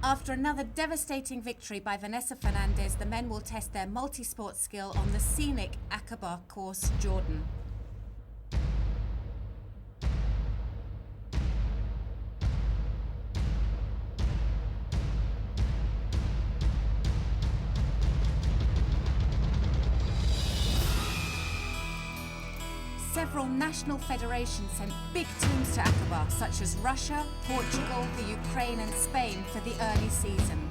After another devastating victory by Vanessa Fernandez, the men will test their multi-sport skill on the scenic Aqaba course, Jordan. Several national federations sent big teams to Aqaba, such as Russia, Portugal, the Ukraine and Spain for the early season.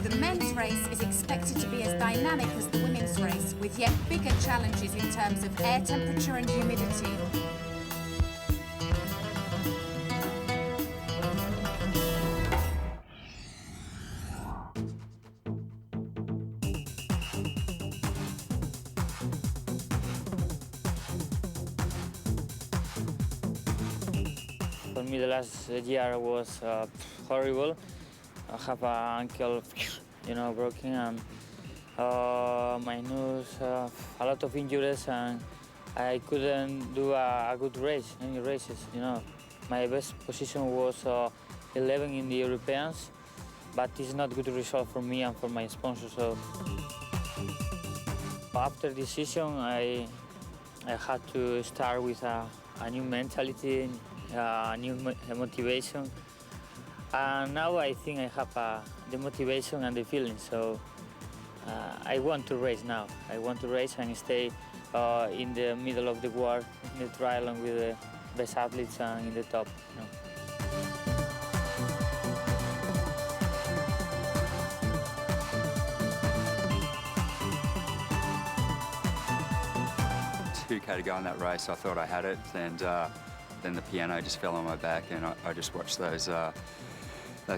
The men's race is expected to be as dynamic as the women's race, with yet bigger challenges in terms of air temperature and humidity. For me, the last year was horrible. I have an ankle, broken, and my nose, a lot of injuries, and I couldn't do a good race, any races. My best position was 11 in the Europeans, but it's not a good result for me and for my sponsor. So after this season, I had to start with a new mentality. New motivation, and now I think I have the motivation and the feeling, so I want to race now. I want to race and stay in the middle of the world in the triathlon with the best athletes and in the top. $2K to go in that race, I thought I had it, and then the piano just fell on my back, and I just watched those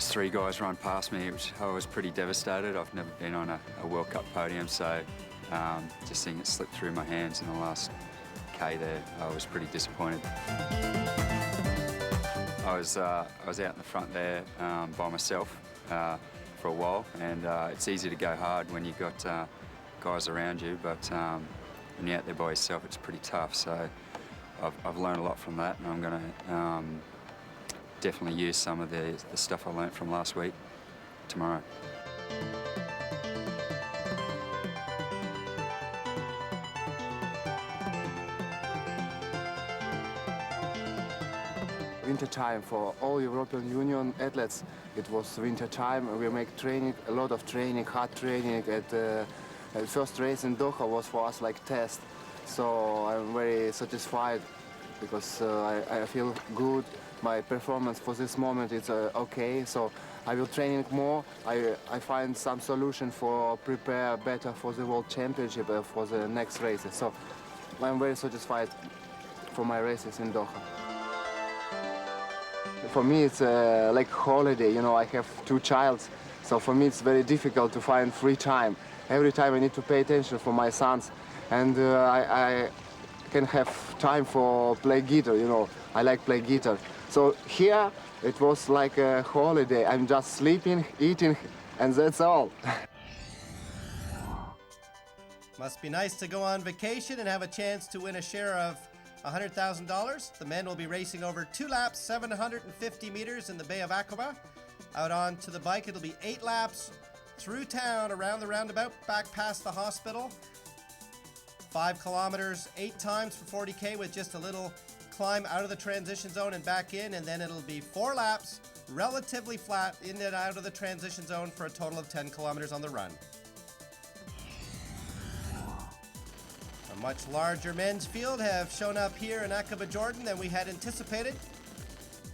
three guys run past me, which I was pretty devastated. I've never been on a World Cup podium, so just seeing it slip through my hands in the last K there, I was pretty disappointed. I was out in the front there by myself for a while, and it's easy to go hard when you've got guys around you, but when you're out there by yourself, it's pretty tough. So I've learned a lot from that, and I'm going to definitely use some of the stuff I learned from last week tomorrow. Winter time for all European Union athletes. It was winter time, and we make training, a lot of training, hard training. At first race in Doha was for us like test. So I'm very satisfied because I feel good. My performance for this moment is okay. So I will training more. I find some solution for prepare better for the World Championship for the next races. So I'm very satisfied for my races in Doha. For me, it's like holiday. I have two children, so for me it's very difficult to find free time. Every time I need to pay attention for my sons. And I can have time for play guitar, I like play guitar. So here it was like a holiday. I'm just sleeping, eating, and that's all. Must be nice to go on vacation and have a chance to win a share of $100,000. The men will be racing over 2 laps, 750 meters in the Bay of Aqaba. Out onto the bike, it'll be 8 laps through town, around the roundabout, back past the hospital. 5 kilometers, 8 times for 40K with just a little climb out of the transition zone and back in, and then it'll be 4 laps, relatively flat, in and out of the transition zone for a total of 10 kilometers on the run. A much larger men's field have shown up here in Aqaba, Jordan than we had anticipated.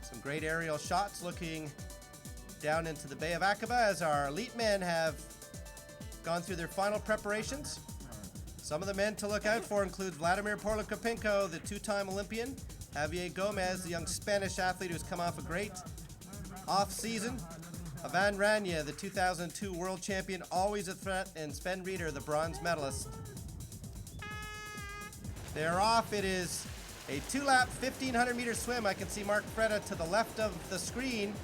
Some great aerial shots looking down into the Bay of Aqaba as our elite men have gone through their final preparations. Some of the men to look out for include Vladimir Porlokopinko, the 2-time Olympian, Javier Gomez, the young Spanish athlete who's come off a great off-season, Ivan Rania, the 2002 world champion, always a threat, and Sven Rieder, the bronze medalist. They're off. It is a 2-lap, 1,500-meter swim. I can see Mark Freda to the left of the screen,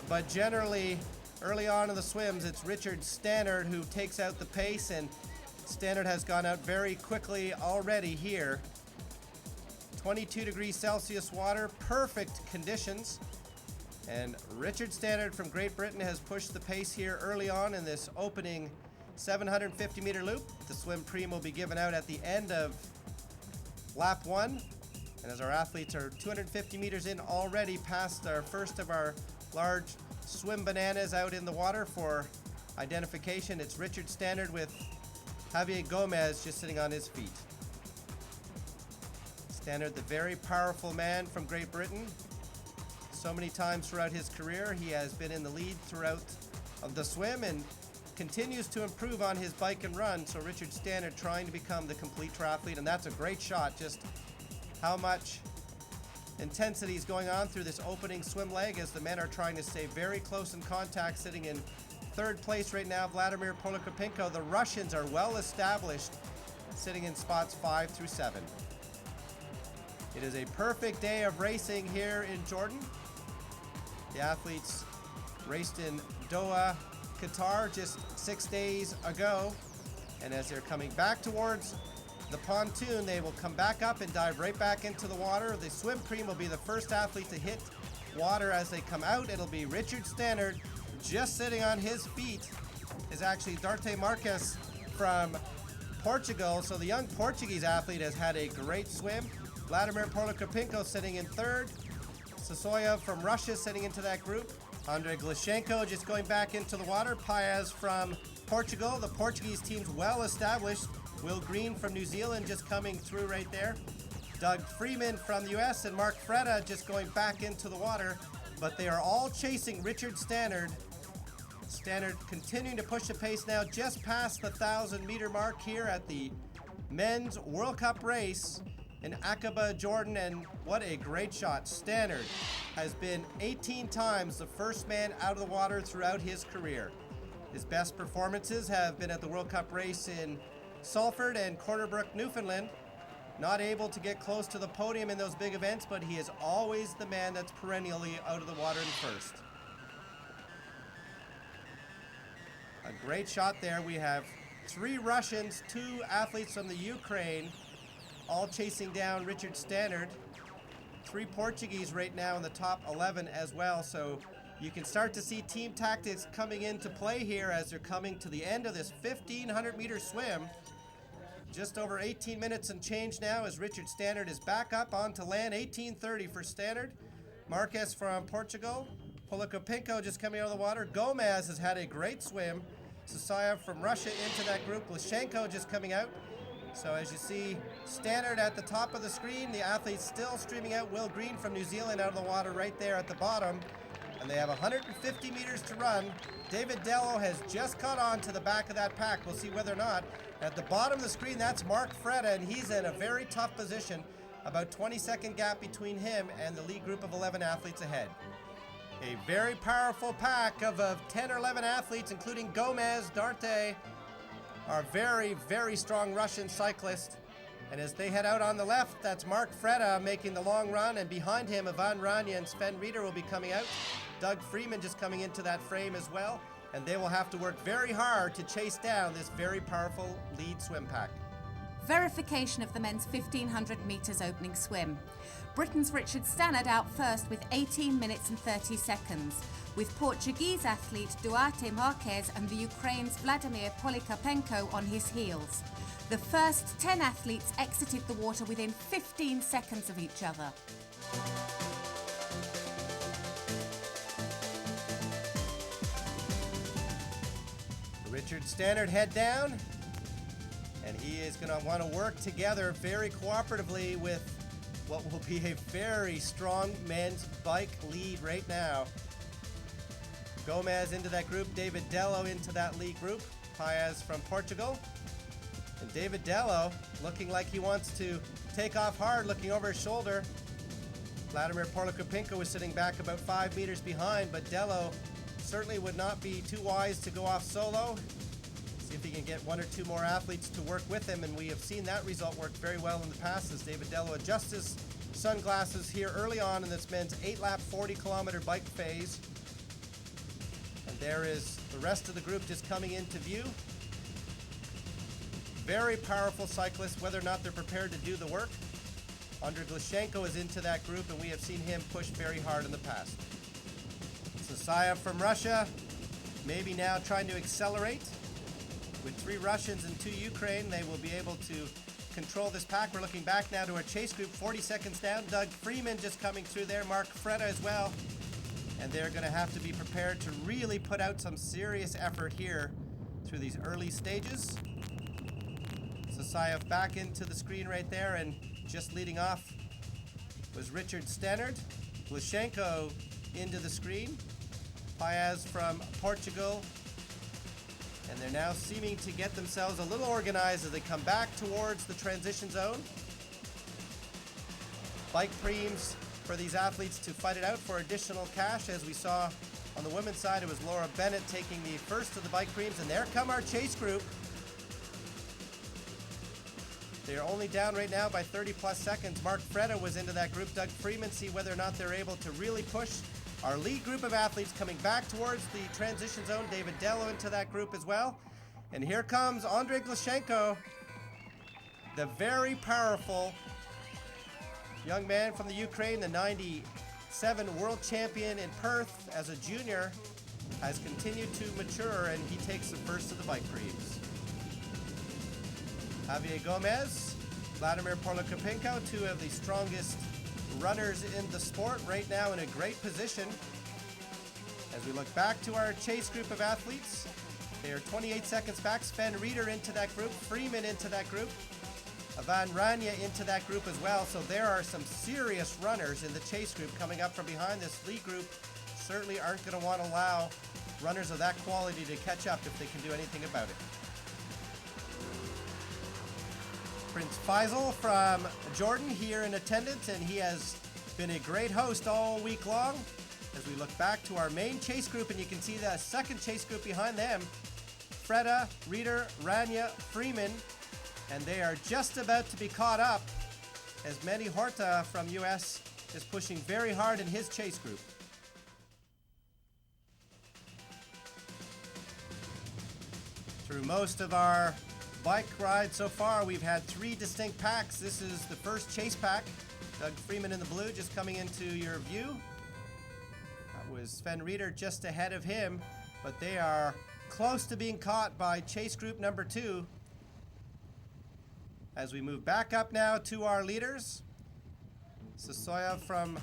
but generally Early on in the swims, it's Richard Stannard who takes out the pace, and Stannard has gone out very quickly already here. 22 degrees Celsius water, perfect conditions. And Richard Stannard from Great Britain has pushed the pace here early on in this opening 750 meter loop. The swim preem will be given out at the end of lap 1. And as our athletes are 250 meters in already past our first of our large swim bananas out in the water for identification, it's Richard Stannard with Javier Gomez just sitting on his feet. Stannard, the very powerful man from Great Britain. So many times throughout his career, he has been in the lead throughout of the swim and continues to improve on his bike and run. So Richard Stannard trying to become the complete triathlete, and that's a great shot. Just how much intensity is going on through this opening swim leg as the men are trying to stay very close in contact. Sitting in third place right now, Vladimir Polikarpenko. The Russians are well established, sitting in spots 5 through 7. It is a perfect day of racing here in Jordan. The athletes raced in Doha, Qatar just 6 days ago. And as they're coming back towards the pontoon, they will come back up and dive right back into the water. The swim preem will be the first athlete to hit water as they come out. It'll be Richard Stannard. Just sitting on his feet is actually Duarte Marques from Portugal. So the young Portuguese athlete has had a great swim. Vladimir Polikarpenko sitting in third. Sasoya from Russia sitting into that group. Andrei Glashenko just going back into the water. Paez from Portugal. The Portuguese team's well established. Will Green from New Zealand just coming through right there. Doug Freeman from the US and Mark Freda just going back into the water. But they are all chasing Richard Stannard. Stannard continuing to push the pace now just past the 1,000 meter mark here at the Men's World Cup race in Aqaba, Jordan, and what a great shot. Stannard has been 18 times the first man out of the water throughout his career. His best performances have been at the World Cup race in Salford and Corner Brook, Newfoundland. Not able to get close to the podium in those big events, but he is always the man that's perennially out of the water in first. A great shot there. We have 3 Russians, 2 athletes from the Ukraine, all chasing down Richard Stannard. 3 Portuguese right now in the top 11 as well. So you can start to see team tactics coming into play here as they're coming to the end of this 1,500 meter swim. Just over 18 minutes and change now as Richard Stannard is back up onto land. 18:30 for Stannard. Marques from Portugal. Polikarpenko just coming out of the water. Gomez has had a great swim. Sasayev from Russia into that group. Glashenko just coming out. So as you see, Stannard at the top of the screen, the athletes still streaming out. Will Green from New Zealand out of the water right there at the bottom. And they have 150 meters to run. David Dello has just caught on to the back of that pack. We'll see whether or not. At the bottom of the screen, that's Mark Freda, and he's in a very tough position. About 20-second gap between him and the lead group of 11 athletes ahead. A very powerful pack of 10 or 11 athletes, including Gomez, Duarte, our very, very strong Russian cyclist. And as they head out on the left, that's Mark Freda making the long run, and behind him, Ivan Rania and Sven Rieder will be coming out. Doug Freeman just coming into that frame as well, and they will have to work very hard to chase down this very powerful lead swim pack. Verification of the men's 1,500 metres opening swim. Britain's Richard Stannard out first with 18 minutes and 30 seconds, with Portuguese athlete Duarte Marques and the Ukraine's Vladimir Polikarpenko on his heels. The first 10 athletes exited the water within 15 seconds of each other. Richard Stannard head down, and he is going to want to work together very cooperatively with what will be a very strong men's bike lead right now. Gomez into that group, David Dello into that lead group, Paez from Portugal. And David Dello looking like he wants to take off hard, looking over his shoulder. Vladimir Polikarpenko was sitting back about 5 meters behind, but Dello certainly would not be too wise to go off solo. See if he can get 1 or 2 more athletes to work with him, and we have seen that result work very well in the past as David Dello adjusts his sunglasses here early on in this men's 8-lap 40-kilometer bike phase. And there is the rest of the group just coming into view. Very powerful cyclists, whether or not they're prepared to do the work. Andrei Glashenko is into that group, and we have seen him push very hard in the past. Sasayev from Russia, maybe now trying to accelerate. With 3 Russians and 2 Ukraine, they will be able to control this pack. We're looking back now to our chase group, 40 seconds down. Doug Freeman just coming through there, Mark Freda as well. And they're going to have to be prepared to really put out some serious effort here through these early stages. Sasayev back into the screen right there, and just leading off was Richard Stannard. Glashenko into the screen. Paes from Portugal. And they're now seeming to get themselves a little organized as they come back towards the transition zone. Bike preems for these athletes to fight it out for additional cash. As we saw on the women's side, it was Laura Bennett taking the first of the bike preems, and there come our chase group. They are only down right now by 30 plus seconds. Mark Freda was into that group. Doug Freeman, see whether or not they're able to really push. Our lead group of athletes coming back towards the transition zone. David Dello into that group as well. And here comes Andrei Glashenko, the very powerful young man from the Ukraine, the 97 world champion in Perth as a junior, has continued to mature, and he takes the first of the bike preems. Javier Gomez, Vladimir Porlokopenko, 2 of the strongest runners in the sport, right now in a great position. As we look back to our chase group of athletes, they are 28 seconds back. Sven Reeder into that group, Freeman into that group, Ivan Rania into that group as well. So there are some serious runners in the chase group coming up from behind. This lead group certainly aren't going to want to allow runners of that quality to catch up if they can do anything about it. Prince Faisal from Jordan here in attendance, and he has been a great host all week long. As we look back to our main chase group, and you can see the second chase group behind them, Freda, Reeder, Rania, Freeman, and they are just about to be caught up as Manny Horta from US is pushing very hard in his chase group. Through most of our bike ride so far, we've had 3 distinct packs. This is the first chase pack. Doug Freeman in the blue just coming into your view. That was Sven Reeder just ahead of him, but they are close to being caught by chase group number 2. As we move back up now to our leaders, Sasayev from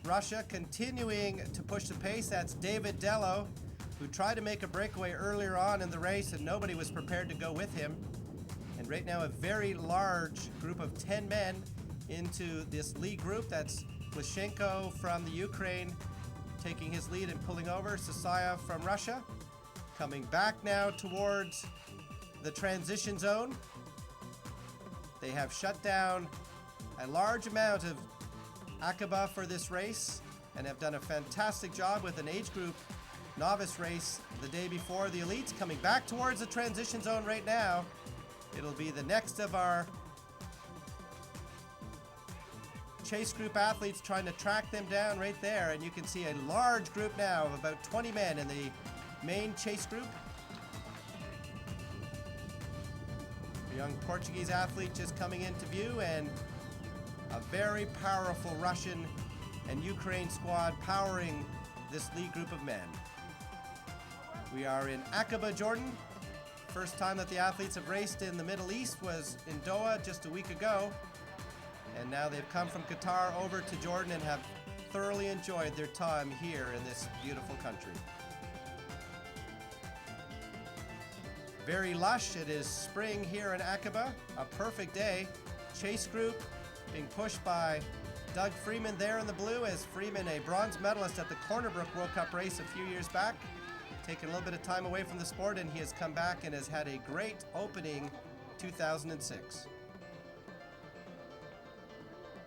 Russia continuing to push the pace. That's David Dello, who tried to make a breakaway earlier on in the race, and nobody was prepared to go with him. And right now a very large group of 10 men into this lead group. That's Glashenko from the Ukraine taking his lead and pulling over. Sasayev from Russia coming back now towards the transition zone. They have shut down a large amount of Aqaba for this race and have done a fantastic job with an age group novice race the day before. The elites coming back towards the transition zone right now. It'll be the next of our chase group athletes trying to track them down right there, and you can see a large group now of about 20 men in the main chase group. A young Portuguese athlete just coming into view, and a very powerful Russian and Ukraine squad powering this lead group of men. We are in Aqaba, Jordan. First time that the athletes have raced in the Middle East was in Doha just a week ago. And now they've come from Qatar over to Jordan and have thoroughly enjoyed their time here in this beautiful country. Very lush. It is spring here in Aqaba. A perfect day. Chase group being pushed by Doug Freeman there in the blue, as Freeman, a bronze medalist at the Cornerbrook World Cup race a few years back, taken a little bit of time away from the sport, and he has come back and has had a great opening 2006.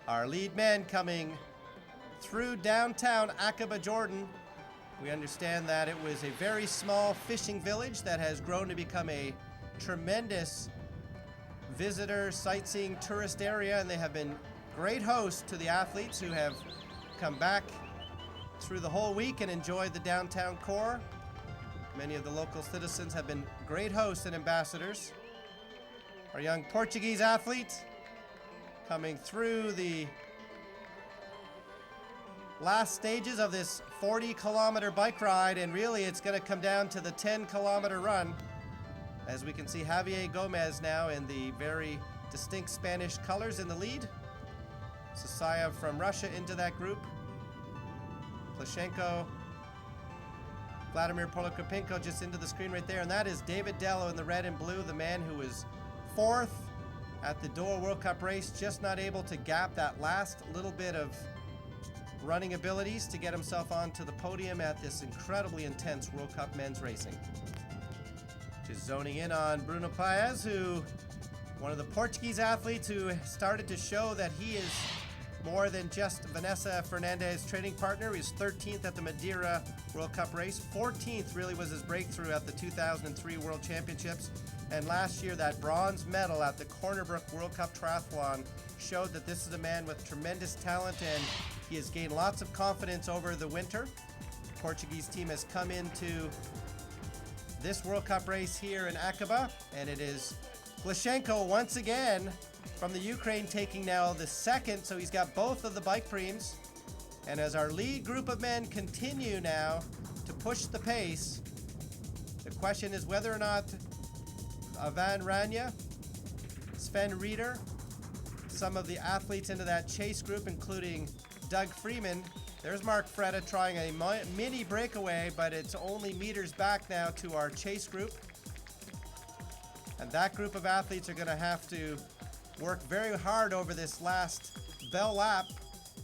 Our lead men coming through downtown Aqaba, Jordan. We understand that it was a very small fishing village that has grown to become a tremendous visitor, sightseeing, tourist area, and they have been great hosts to the athletes who have come back through the whole week and enjoyed the downtown core. Many of the local citizens have been great hosts and ambassadors. Our young Portuguese athlete coming through the last stages of this 40-kilometer bike ride, and really it's going to come down to the 10-kilometer run. As we can see, Javier Gomez now in the very distinct Spanish colors in the lead. Sasayev from Russia into that group. Plashenko, Vladimir Polikarpenko just into the screen right there, and that is David Dello in the red and blue, the man who was fourth at the Doha World Cup race, just not able to gap that last little bit of running abilities to get himself onto the podium at this incredibly intense World Cup men's racing. Just zoning in on Bruno Paes, who, one of the Portuguese athletes who started to show that he is more than just Vanessa Fernandez's training partner. He was 13th at the Madeira World Cup race. 14th really was his breakthrough at the 2003 World Championships. And last year, that bronze medal at the Cornerbrook World Cup Triathlon showed that this is a man with tremendous talent, and he has gained lots of confidence over the winter. The Portuguese team has come into this World Cup race here in Aqaba, and it is Glashenko once again from the Ukraine taking now the second, so he's got both of the bike preems. And as our lead group of men continue now to push the pace, the question is whether or not Van Ranja, Sven Rieder, some of the athletes into that chase group, including Doug Freeman. There's Mark Freda trying a mini breakaway, but it's only meters back now to our chase group. And that group of athletes are going to have to work very hard over this last bell lap,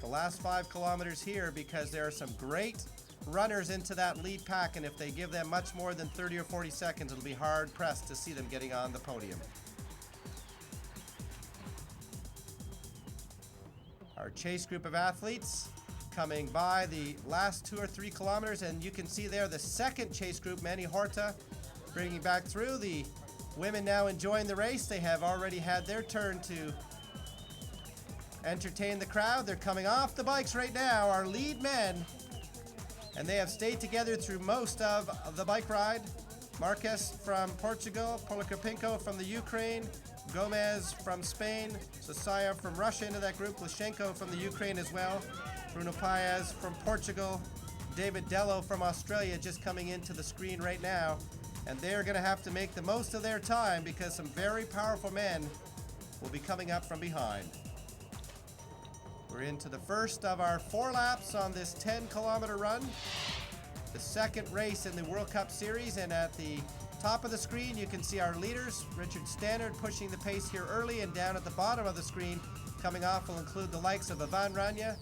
the last 5 kilometers here, because there are some great runners into that lead pack, and if they give them much more than 30 or 40 seconds, it'll be hard pressed to see them getting on the podium. Our chase group of athletes coming by the last 2 or 3 kilometers, and you can see there the second chase group, Manny Horta, bringing back through. The women now enjoying the race. They have already had their turn to entertain the crowd. They're coming off the bikes right now, our lead men, and they have stayed together through most of the bike ride. Marquez from Portugal, Polikarpenko from the Ukraine, Gomez from Spain, Sasayev from Russia into that group, Plashenko from the Ukraine as well, Bruno Paes from Portugal, David Dello from Australia just coming into the screen right now. And they're going to have to make the most of their time because some very powerful men will be coming up from behind. We're into the first of our 4 laps on this 10-kilometer run, the second race in the World Cup Series, and at the top of the screen you can see our leaders. Richard Stannard pushing the pace here early, and down at the bottom of the screen coming off will include the likes of Van Ranja,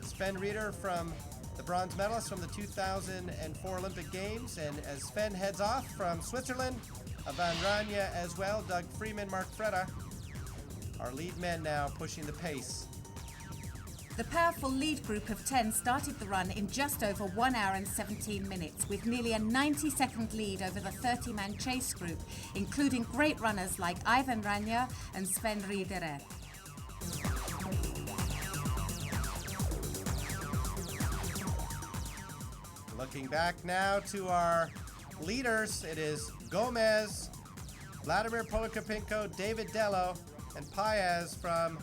Sven Rieder from the bronze medalist from the 2004 Olympic Games, and as Sven heads off from Switzerland, Van Ranja as well, Doug Freeman, Mark Freda, our lead men now pushing the pace. The powerful lead group of 10 started the run in just over 1 hour and 17 minutes, with nearly a 90-second lead over the 30-man chase group, including great runners like Ivan Ranja and Sven Rieder. Looking back now to our leaders, it is Gomez, Vladimir Polikarpenko, David Dello, and Paes from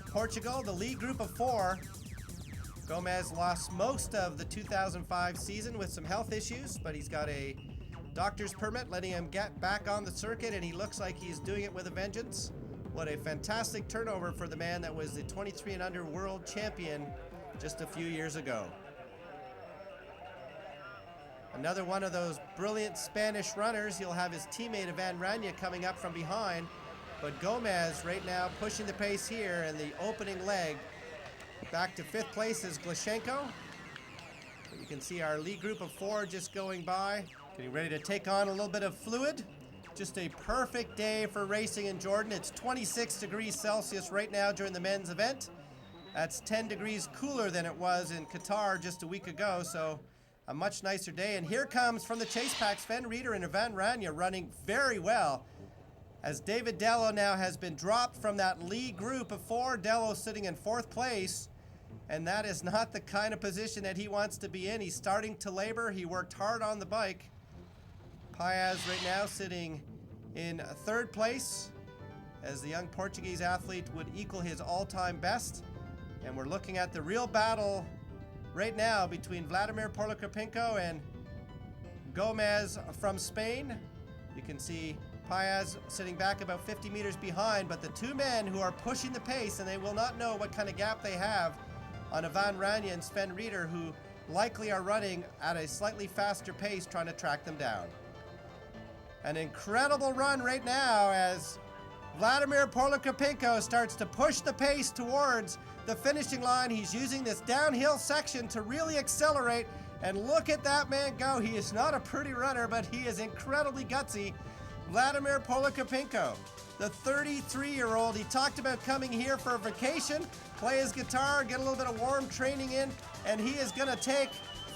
Portugal, the lead group of 4. Gomez lost most of the 2005 season with some health issues, but he's got a doctor's permit letting him get back on the circuit, and he looks like he's doing it with a vengeance. What a fantastic turnover for the man that was the 23 and under world champion just a few years ago. Another one of those brilliant Spanish runners. He'll have his teammate Van Ranja coming up from behind. But Gomez right now pushing the pace here in the opening leg. Back to 5th place is Glashenko. You can see our lead group of 4 just going by, getting ready to take on a little bit of fluid. Just a perfect day for racing in Jordan. It's 26 degrees Celsius right now during the men's event. That's 10 degrees cooler than it was in Qatar just a week ago, so a much nicer day. And here comes from the chase pack Sven Rieder and Van Ranja running very well. As David Dello now has been dropped from that lead group of 4, Dello sitting in 4th place. and that is not the kind of position that he wants to be in. He's starting to labor. He worked hard on the bike. Paes right now sitting in third place as the young Portuguese athlete would equal his all-time best. And we're looking at the real battle right now between Vladimir Porlokarpenko and Gomez from Spain. You can see Paes sitting back about 50 meters behind, but the two men who are pushing the pace, and they will not know what kind of gap they have on Ivan Rania and Sven Rieder, who likely are running at a slightly faster pace trying to track them down. An incredible run right now as Vladimir Porlokarpenko starts to push the pace towards the finishing line. He's using this downhill section to really accelerate, and look at that man go. He is not a pretty runner, but he is incredibly gutsy. Vladimir Porlokarpenko, the 33-year-old. He talked about coming here for a vacation, play his guitar, get a little bit of warm training in, and he is going to take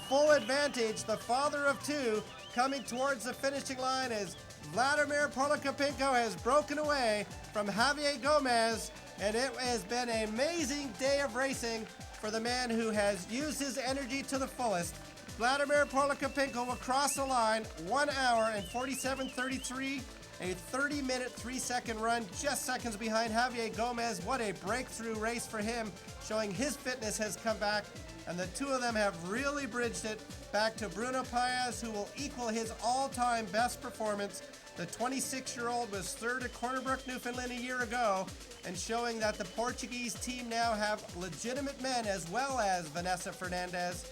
full advantage. The father of two coming towards the finishing line as Vladimir Porlokarpenko has broken away from Javier Gomez, and it has been an amazing day of racing for the man who has used his energy to the fullest. Vladimir Porlokarpenko will cross the line, 1 hour and 47:33, a 30-minute, 3-second run, just seconds behind Javier Gomez. What a breakthrough race for him, showing his fitness has come back, and the two of them have really bridged it back to Bruno Paes, who will equal his all-time best performance. The 26-year-old was third at Cornerbrook, Newfoundland a year ago, and showing that the Portuguese team now have legitimate men as well as Vanessa Fernandez.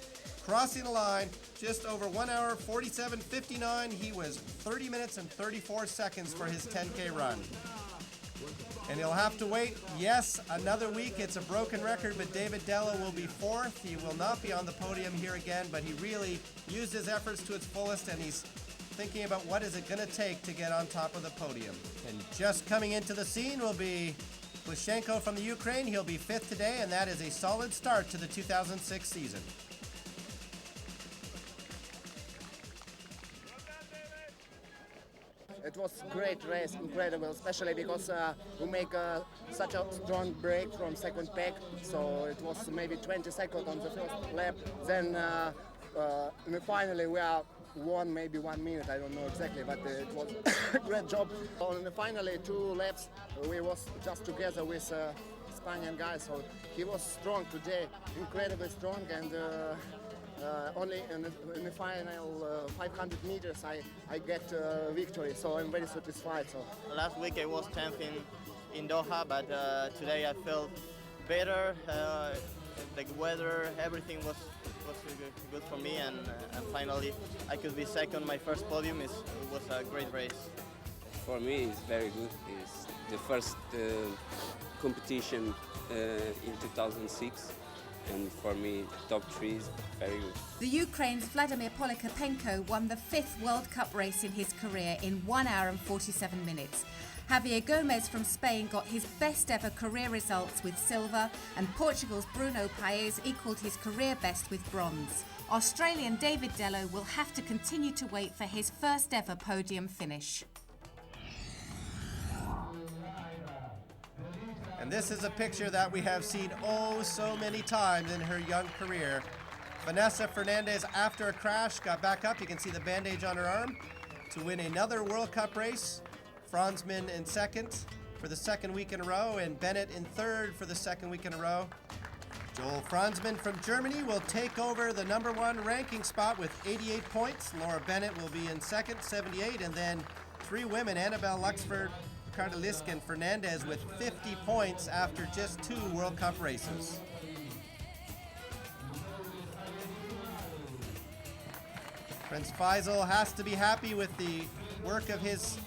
Crossing the line, just over 1 hour, 47:59. He was 30 minutes and 34 seconds for his 10K run. And he'll have to wait, yes, another week. It's a broken record, but David Dello will be fourth. He will not be on the podium here again, but he really used his efforts to its fullest, and he's thinking about what is it going to take to get on top of the podium. And just coming into the scene will be Plushenko from the Ukraine. He'll be fifth today, and that is a solid start to the 2006 season. It was a great race, incredible, especially because we make such a strong break from second pack, so it was maybe 20 seconds on the first lap. Then finally we are maybe 1 minute, I don't know exactly, but it was a great job. On the finally 2 laps, we was just together with Spanish guy, so he was strong today, incredibly strong, and only in the final 500 meters I get victory, so I'm very satisfied. So last week I was 10th in Doha, but today I felt better. The weather, everything was good for me, and finally I could be second. My first podium. It was a great race. For me, it's very good. It's the first competition in 2006. And for me, top 3 is very good. The Ukraine's Vladimir Porlokarpenko won the 5th World Cup race in his career in 1 hour and 47 minutes. Javier Gomez from Spain got his best ever career results with silver, and Portugal's Bruno Paes equalled his career best with bronze. Australian David Dello will have to continue to wait for his first ever podium finish. And this is a picture that we have seen oh so many times in her young career. Vanessa Fernandez, after a crash, got back up. You can see the bandage on her arm to win another World Cup race. Franzmann in second for the second week in a row, and Bennett in third for the second week in a row. Joel Franzmann from Germany will take over the #1 ranking spot with 88 points. Laura Bennett will be in second, 78, and then 3 women, Annabelle Luxford, Kardalisk, and Fernandez with 50 points after just 2 World Cup races. Prince Faisal has to be happy with the work of his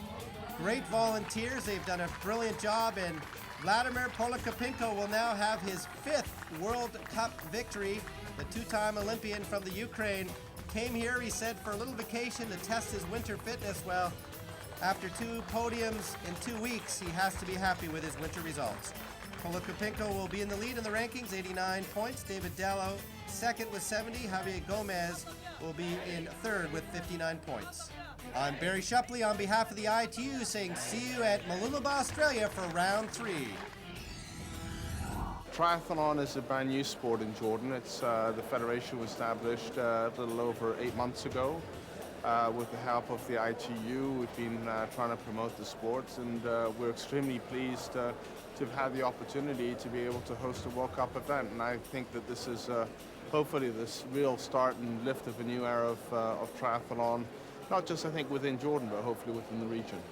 great volunteers. They've done a brilliant job, and Vladimir Porlokarpenko will now have his 5th World Cup victory. The 2-time Olympian from the Ukraine came here, he said, for a little vacation to test his winter fitness. Well, after 2 podiums in 2 weeks, he has to be happy with his winter results. Porlokarpenko will be in the lead in the rankings, 89 points. David Dello second with 70. Javier Gomez will be in third with 59 points. I'm Barry Shepley on behalf of the ITU saying see you at Mooloolaba, Australia for round 3. Triathlon is a brand new sport in Jordan. It's the federation was established a little over 8 months ago. With the help of the ITU, we've been trying to promote the sports, and we're extremely pleased to have had the opportunity to be able to host a World Cup event. And I think that this is hopefully this real start and lift of a new era of triathlon, not just I think within Jordan, but hopefully within the region.